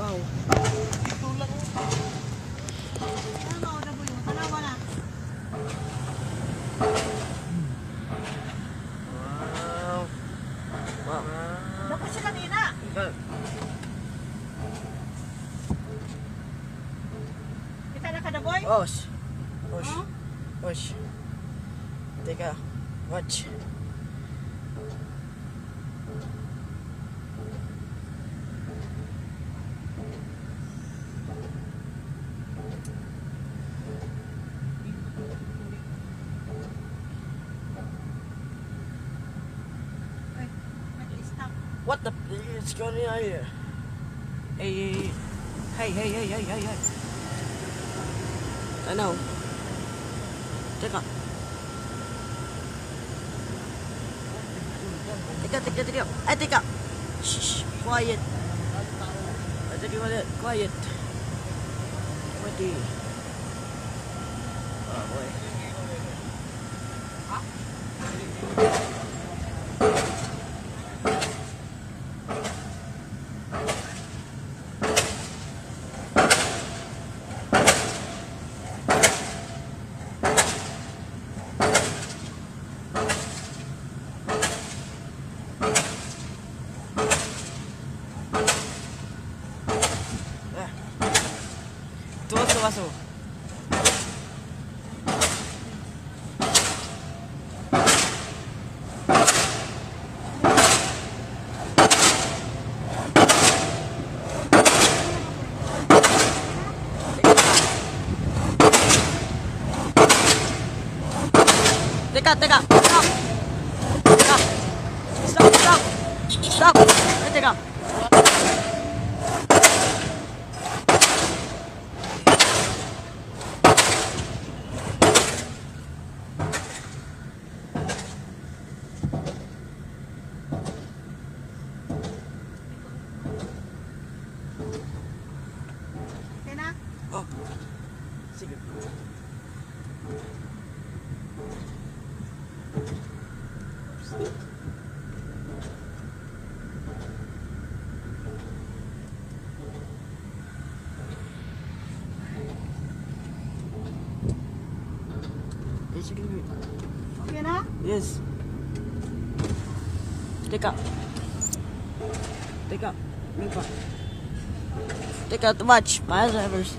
Wow. Ito lang. Ano, W? Tanawa na. Wow. Wow. Dapat siya kanina. Kita na ka na, boy? Osh. Osh. Huh? Osh. Teka. Watch. Ay, nag-stop. What the is going on here? Hey, hey, hey, hey, hey, hey, hey. Ano? Teka. Teka. Ay, teka. Shh, quiet. Ay, teka, quiet. Pwede. Oh, boy. Tuwas masuk. Teka. Stop. Teka. Okay na? Oh. Sige. Sige. Okay na? Yes. Teka. May pa. Teka, too much. My drivers.